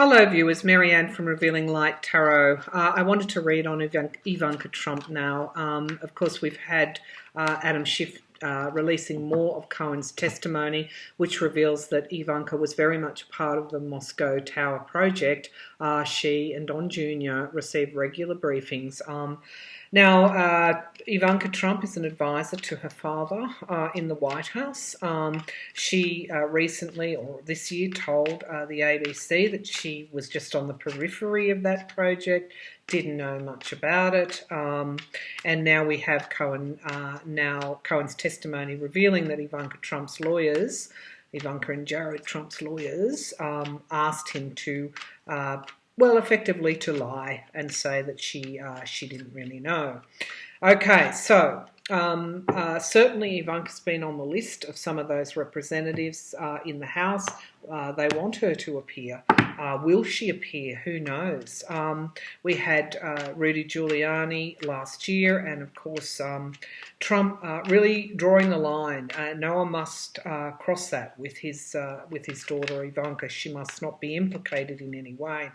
Hello viewers, Marianne from Revealing Light Tarot. I wanted to read on Ivanka Trump now. Of course, we've had Adam Schiff releasing more of Cohen's testimony, which reveals that Ivanka was very much part of the Moscow Tower project. She and Don Jr. received regular briefings. Now, Ivanka Trump is an advisor to her father in the White House. She recently, or this year, told the ABC that she was just on the periphery of that project, didn't know much about it. And now we have Cohen's testimony revealing that Ivanka Trump's lawyers, Ivanka and Jared Trump's lawyers, asked him to effectively to lie and say that she didn't really know. Okay, so certainly Ivanka's been on the list of some of those representatives in the House. They want her to appear. Will she appear? Who knows? We had Rudy Giuliani last year, and of course Trump really drawing the line. No one must cross that with his daughter Ivanka. She must not be implicated in any way.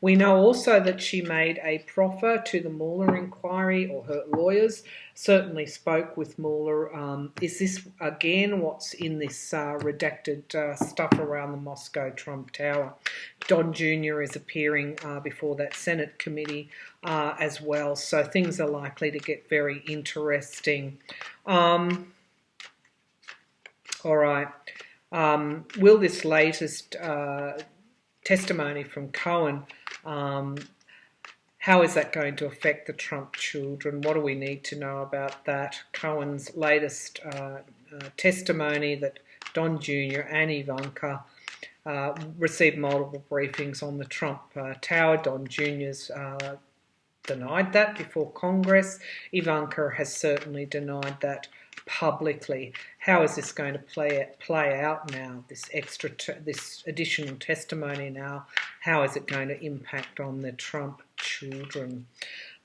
We know also that she made a proffer to the Mueller inquiry, or her lawyers certainly spoke with Mueller. Is this again what's in this redacted stuff around the Moscow Trump Tower? Don Jr. is appearing before that Senate committee as well, so things are likely to get very interesting. All right. Will this latest testimony from Cohen, how is that going to affect the Trump children? What do we need to know about that? Cohen's latest testimony that Don Jr. and Ivanka received multiple briefings on the Trump Tower. Don Jr.'s denied that before Congress. Ivanka has certainly denied that publicly. How is this going to play out now? This additional testimony now. How is it going to impact on the Trump children?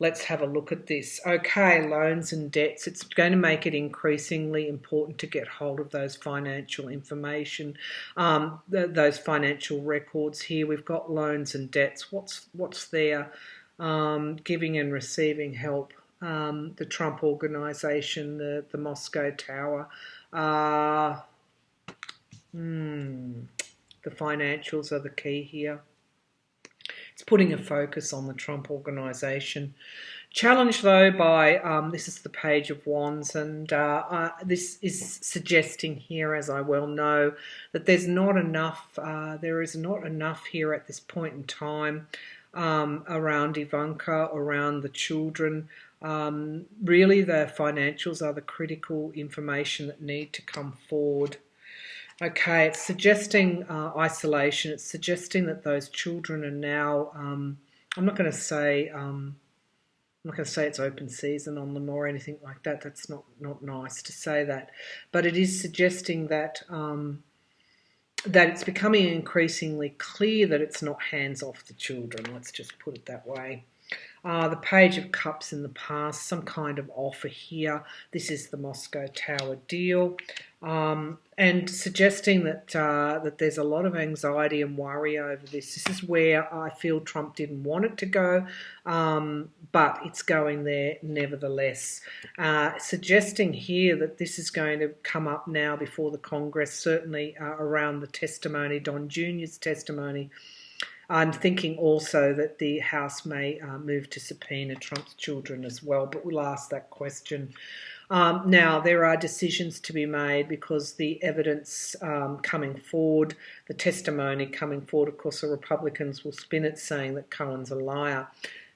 Let's have a look at this. Okay, loans and debts. It's going to make it increasingly important to get hold of those financial information, those financial records here. We've got loans and debts. What's there? Giving and receiving help. The Trump Organization, the Moscow Tower. The financials are the key here. It's putting a focus on the Trump Organization. Challenged, though, by, this is the Page of Wands, and this is suggesting here, as I well know, that there is not enough here at this point in time around Ivanka, around the children. Really, the financials are the critical information that need to come forward. Okay, it's suggesting isolation. It's suggesting that those children are now. I'm not going to say it's open season on them or anything like that. That's not nice to say that, but it is suggesting that that it's becoming increasingly clear that it's not hands off the children. Let's just put it that way. The Page of Cups in the past, some kind of offer here. This is the Moscow Tower deal, and suggesting that that there's a lot of anxiety and worry over this. This is where I feel Trump didn't want it to go, but it's going there nevertheless. Suggesting here that this is going to come up now before the Congress, certainly around the testimony, Don Jr.'s testimony. I'm thinking also that the House may move to subpoena Trump's children as well, but we'll ask that question. Now, there are decisions to be made because the evidence coming forward, the testimony coming forward, of course, the Republicans will spin it saying that Cohen's a liar.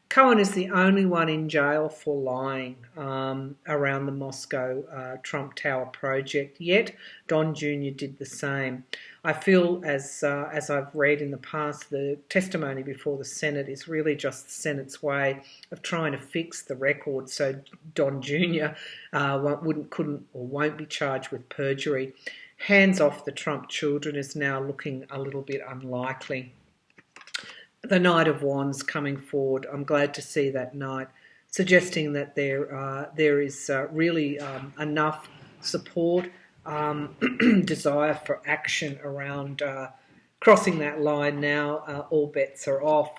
Cohen is the only one in jail for lying around the Moscow Trump Tower project, yet Don Jr. did the same. I feel, as I've read in the past, the testimony before the Senate is really just the Senate's way of trying to fix the record so Don Jr. couldn't or won't be charged with perjury. Hands off the Trump children is now looking a little bit unlikely. The Knight of Wands coming forward. I'm glad to see that Knight, suggesting that there is really enough support, desire for action around crossing that line now, all bets are off.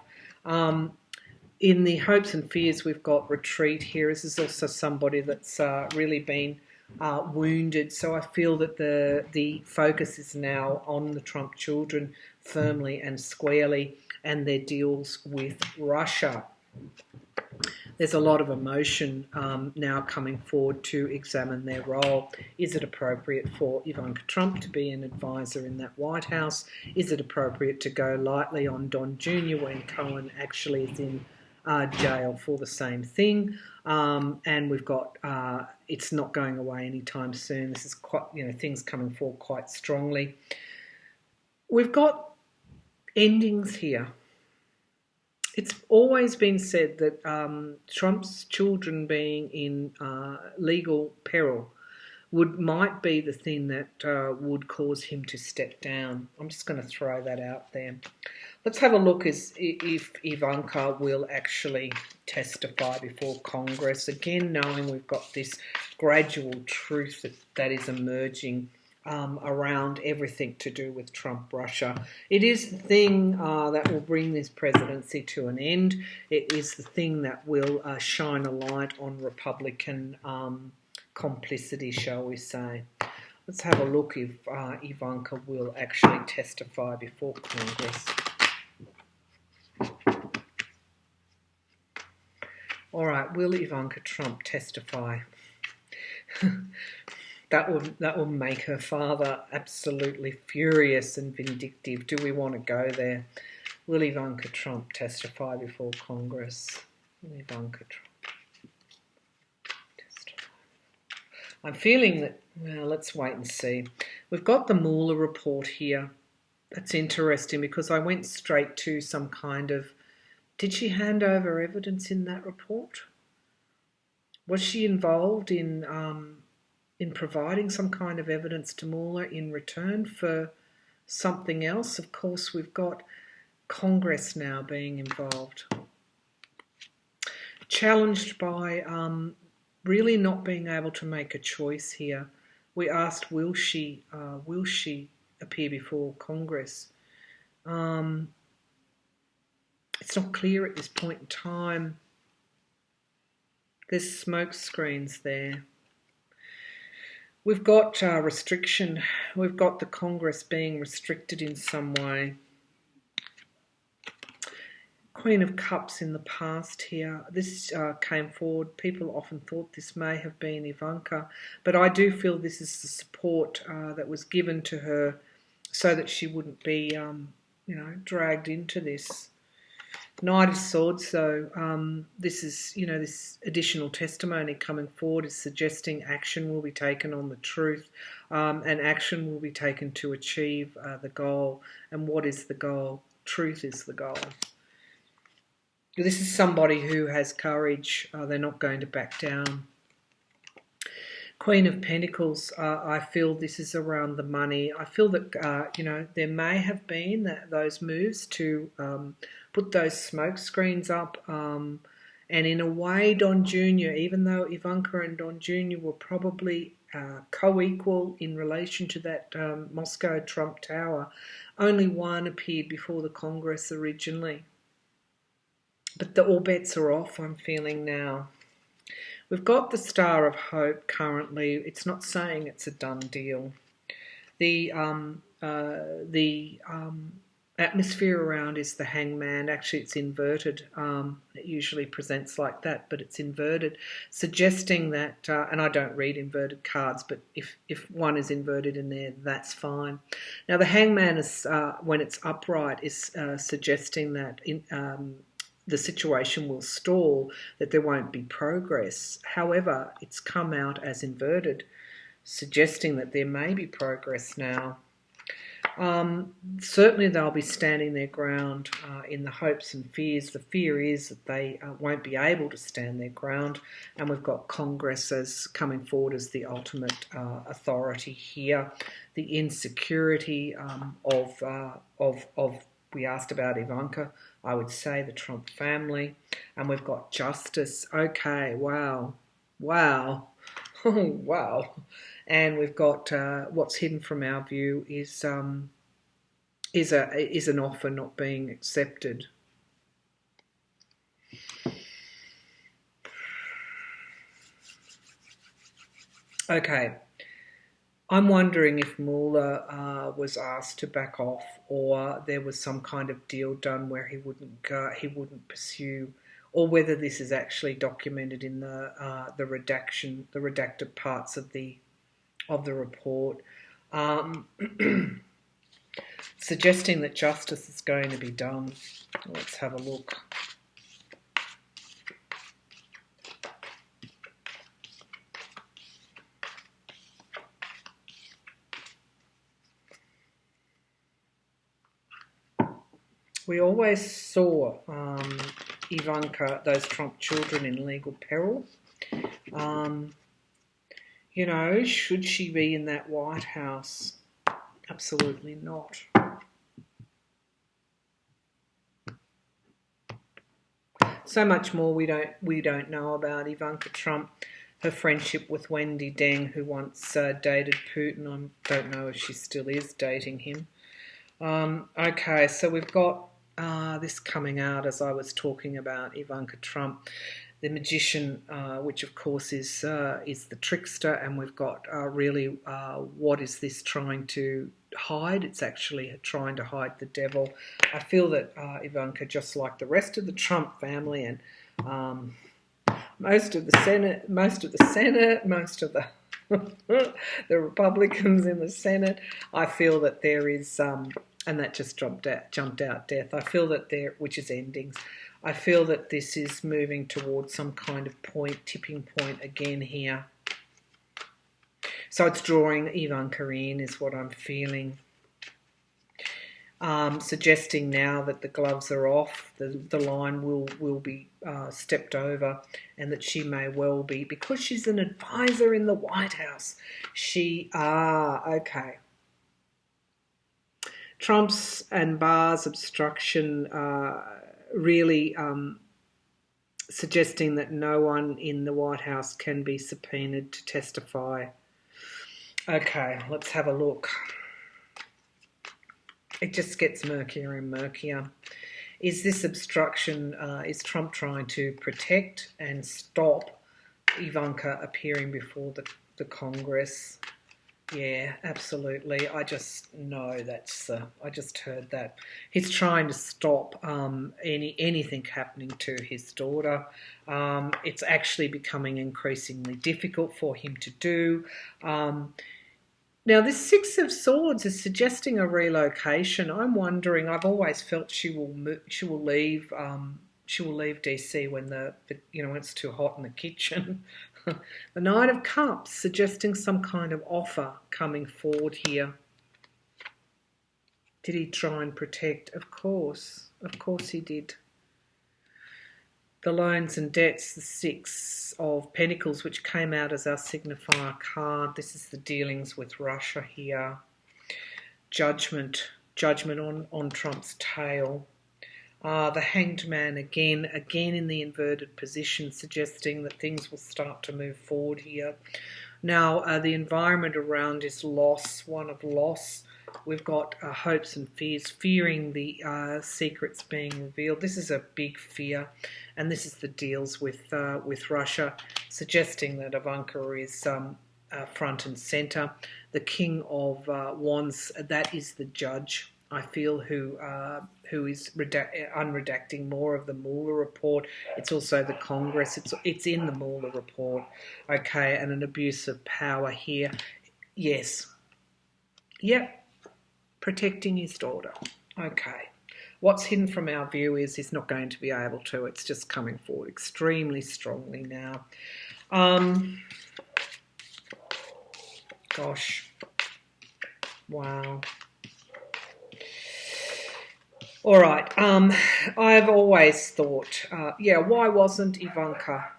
In the hopes and fears, we've got retreat here. This is also somebody that's really been wounded. So I feel that the focus is now on the Trump children firmly and squarely and their deals with Russia. There's a lot of emotion now coming forward to examine their role. Is it appropriate for Ivanka Trump to be an advisor in that White House? Is it appropriate to go lightly on Don Jr. when Cohen actually is in jail for the same thing? And we've got, it's not going away anytime soon. This is quite, things coming forward quite strongly. We've got endings here. It's always been said that Trump's children being in legal peril might be the thing that would cause him to step down. I'm just going to throw that out there. Let's have a look if Ivanka will actually testify before Congress. Again, knowing we've got this gradual truth that is emerging around everything to do with Trump-Russia. It is the thing that will bring this presidency to an end. It is the thing that will shine a light on Republican complicity, shall we say. Let's have a look if Ivanka will actually testify before Congress. All right, will Ivanka Trump testify? That will make her father absolutely furious and vindictive. Do we want to go there? Will Ivanka Trump testify before Congress? Will Ivanka Trump testify? I'm feeling that, well, let's wait and see. We've got the Mueller report here. That's interesting because I went straight to some kind of, did she hand over evidence in that report? Was she involved in providing some kind of evidence to Mueller in return for something else? Of course, we've got Congress now being involved. Challenged by really not being able to make a choice here. We asked, will she appear before Congress? It's not clear at this point in time. There's smoke screens there. We've got restriction. We've got the Congress being restricted in some way. Queen of Cups in the past here. This came forward. People often thought this may have been Ivanka, but I do feel this is the support that was given to her so that she wouldn't be, dragged into this. Knight of Swords, though, this is, this additional testimony coming forward is suggesting action will be taken on the truth, and action will be taken to achieve the goal. And what is the goal? Truth is the goal. This is somebody who has courage. They're not going to back down. Queen of Pentacles, I feel this is around the money. I feel that, there may have been those moves to put those smoke screens up. And in a way, Don Jr., even though Ivanka and Don Jr. were probably co-equal in relation to that Moscow Trump Tower, only one appeared before the Congress originally. But all bets are off, I'm feeling now. We've got the Star of Hope currently. It's not saying it's a done deal. The atmosphere around is the Hangman. Actually, it's inverted. It usually presents like that, but it's inverted, suggesting that, and I don't read inverted cards, but if one is inverted in there, that's fine. Now, the Hangman is, when it's upright, is suggesting that the situation will stall, that there won't be progress. However, it's come out as inverted, suggesting that there may be progress now. Certainly they'll be standing their ground in the hopes and fears. The fear is that they won't be able to stand their ground, and we've got Congress as coming forward as the ultimate authority here. The insecurity of we asked about Ivanka, I would say the Trump family, and we've got justice. Okay, wow, oh, wow. And we've got what's hidden from our view is is an offer not being accepted. Okay, I'm wondering if Mueller was asked to back off, or there was some kind of deal done where he wouldn't pursue, or whether this is actually documented in the redacted parts of the report, suggesting that justice is going to be done. Let's have a look. We always saw Ivanka, those Trump children, in legal peril. You know, should she be in that White House? Absolutely not. So much more we don't know about Ivanka Trump. Her friendship with Wendy Deng, who once dated Putin. I don't know if she still is dating him. Okay, so we've got this coming out as I was talking about Ivanka Trump, the magician, which of course is the trickster, and we've got really what is this trying to hide? It's actually trying to hide the devil. I feel that Ivanka, just like the rest of the Trump family and most of the Senate, most of the the Republicans in the Senate, I feel that there is, and that just jumped out, death. I feel that which is endings. I feel that this is moving towards some kind of tipping point again here. So it's drawing Ivanka in, is what I'm feeling. Suggesting now that the gloves are off, the line will be stepped over, and that she may well be, because she's an advisor in the White House. Okay. Trump's and Barr's obstruction really suggesting that no one in the White House can be subpoenaed to testify. Okay, let's have a look. It just gets murkier and murkier. Is this obstruction, is Trump trying to protect and stop Ivanka appearing before the Congress? Yeah, absolutely. I just know that's. I just heard that he's trying to stop anything happening to his daughter. It's actually becoming increasingly difficult for him to do. Now, this Six of Swords is suggesting a relocation. I'm wondering. I've always felt she will leave. She will leave DC when when it's too hot in the kitchen. The Knight of Cups suggesting some kind of offer coming forward here. Did he try and protect? Of course he did. The loans and debts, the Six of Pentacles, which came out as our signifier card. This is the dealings with Russia here. Judgment on Trump's tail. The Hanged Man again in the inverted position, suggesting that things will start to move forward here. Now, the environment around is loss, one of loss. We've got hopes and fears, fearing the secrets being revealed. This is a big fear, and this is the deals with Russia, suggesting that Ivanka is front and centre. The King of Wands, that is the judge, I feel, who is unredacting more of the Mueller report. It's also the Congress. It's in the Mueller report. Okay, and an abuse of power here. Yes. Yep. Protecting his daughter. Okay. What's hidden from our view is he's not going to be able to. It's just coming forward extremely strongly now. Gosh. Wow. All right. I've always thought, why wasn't Ivanka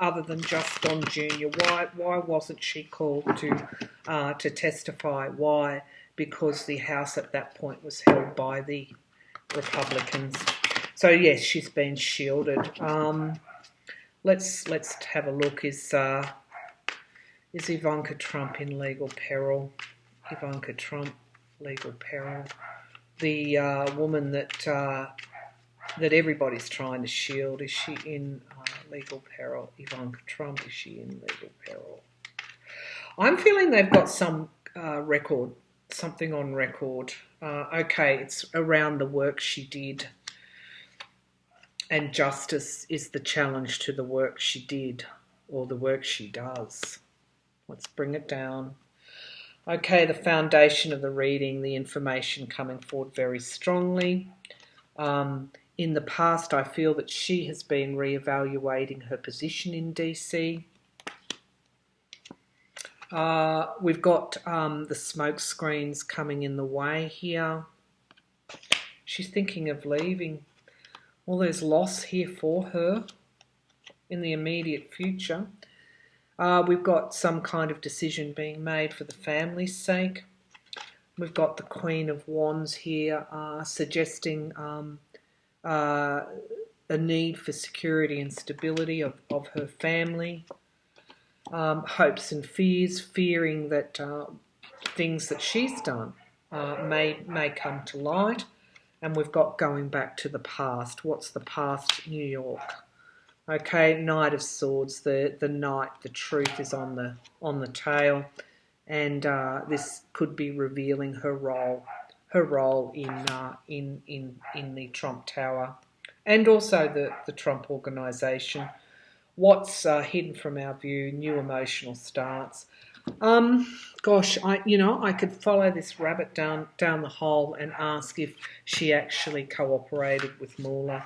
other than just Don Jr.? Why wasn't she called to testify? Why? Because the House at that point was held by the Republicans. So yes, she's been shielded. Let's have a look. Is Ivanka Trump in legal peril? Ivanka Trump, legal peril. The woman that that everybody's trying to shield, is she in legal peril? Ivanka Trump, is she in legal peril? I'm feeling they've got some record, something on record. Okay, it's around the work she did. And justice is the challenge to the work she did, or the work she does. Let's bring it down. Okay, the foundation of the reading, the information coming forward very strongly. In the past, I feel that she has been reevaluating her position in DC. We've got the smoke screens coming in the way here. She's thinking of leaving. Well, there's loss here for her in the immediate future. We've got some kind of decision being made for the family's sake. We've got the Queen of Wands here suggesting a need for security and stability of her family. Hopes and fears, fearing that things that she's done may come to light. And we've got going back to the past. What's the past? New York. Okay, Knight of Swords, the knight, the truth is on the tail, and this could be revealing her role in the Trump Tower, and also the Trump organisation. What's hidden from our view? New emotional starts. Gosh, I could follow this rabbit down the hole and ask if she actually cooperated with Mueller.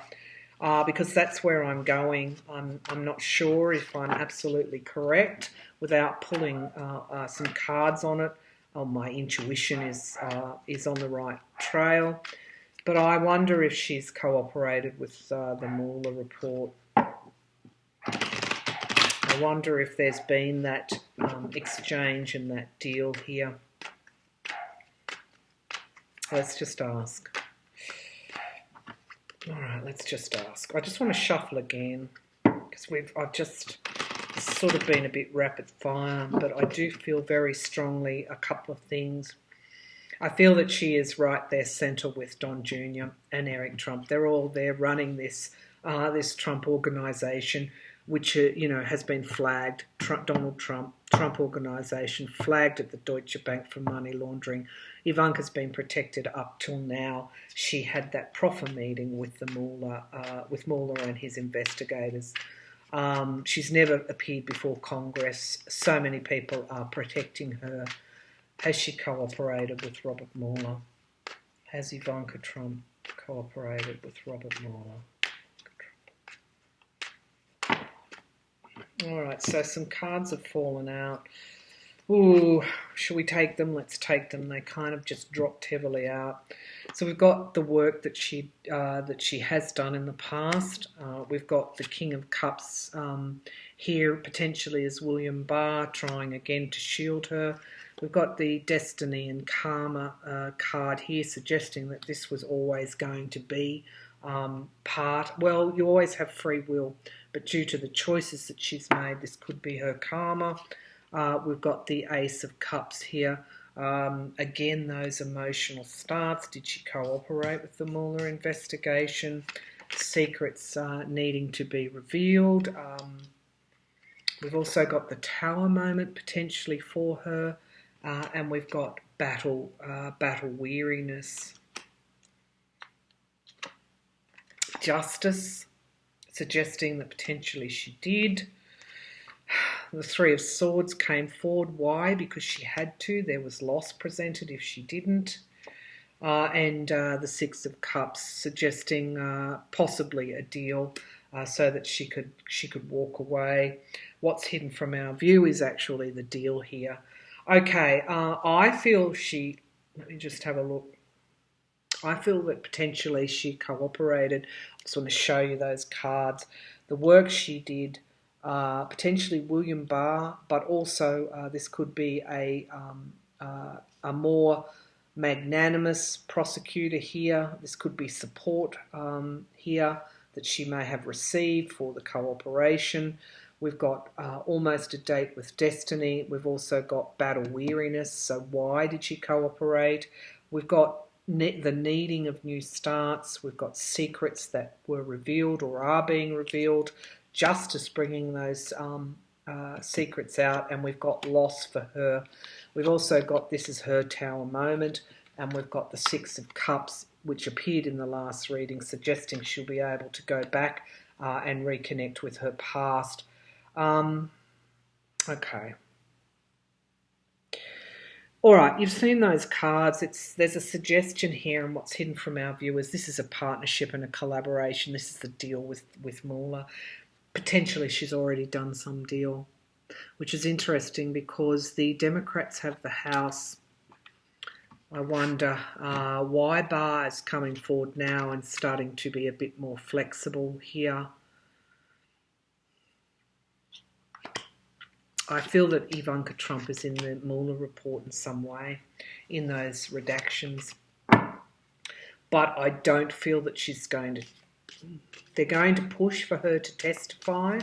Because that's where I'm going. I'm not sure if I'm absolutely correct without pulling some cards on it. My intuition is on the right trail, but I wonder if she's cooperated with the Mueller report. I wonder if there's been that exchange and that deal here. Let's just ask. All right, let's just ask. I just want to shuffle again because I've just sort of been a bit rapid fire, but I do feel very strongly a couple of things. I feel that she is right there centre with Don Jr. and Eric Trump. They're all there running this Trump organisation, which has been flagged. Donald Trump organisation flagged at the Deutsche Bank for money laundering. Ivanka's been protected up till now. She had that proffer meeting with Mueller and his investigators. She's never appeared before Congress. So many people are protecting her. Has she cooperated with Robert Mueller? Has Ivanka Trump cooperated with Robert Mueller? All right, so some cards have fallen out. Ooh, shall we take them? Let's take them. They kind of just dropped heavily out. So we've got the work that she has done in the past. We've got the King of Cups here, potentially as William Barr, trying again to shield her. We've got the Destiny and Karma card here, suggesting that this was always going to be part. Well, you always have free will, but due to the choices that she's made, this could be her karma. We've got the Ace of Cups here. Again, those emotional starts. Did she cooperate with the Mueller investigation? Secrets needing to be revealed. We've also got the Tower moment potentially for her. And we've got battle weariness. Justice, suggesting that potentially she did. The Three of Swords came forward. Why? Because she had to. There was loss presented if she didn't. And the Six of Cups, suggesting possibly a deal so that she could walk away. What's hidden from our view is actually the deal here. Okay, I feel let me just have a look. I feel that potentially she cooperated. I just want to show you those cards. The work she did, potentially William Barr, but also this could be a more magnanimous prosecutor here. This could be support here that she may have received for the cooperation. We've got almost a date with destiny. We've also got battle weariness. So why did she cooperate? We've got the needing of new starts. We've got secrets that were revealed or are being revealed. Justice bringing those secrets out. And we've got loss for her. We've also got this is her tower moment. And we've got the Six of Cups, which appeared in the last reading, suggesting she'll be able to go back and reconnect with her past. Okay. All right, you've seen those cards. There's a suggestion here, and what's hidden from our viewers. This is a partnership and a collaboration. This is the deal with Muller. Potentially she's already done some deal, which is interesting because the Democrats have the House. I wonder why Barr is coming forward now and starting to be a bit more flexible here. I feel that Ivanka Trump is in the Mueller report in some way, in those redactions. But I don't feel that she's going to... They're going to push for her to testify.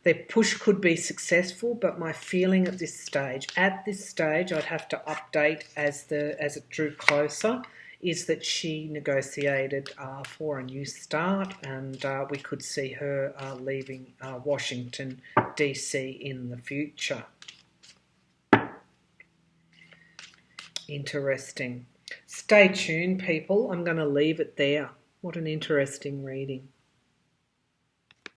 Their push could be successful, but my feeling at this stage, I'd have to update as it drew closer, is that she negotiated for a new start, and we could see her leaving Washington, D.C. in the future. Interesting. Stay tuned, people. I'm going to leave it there. What an interesting reading.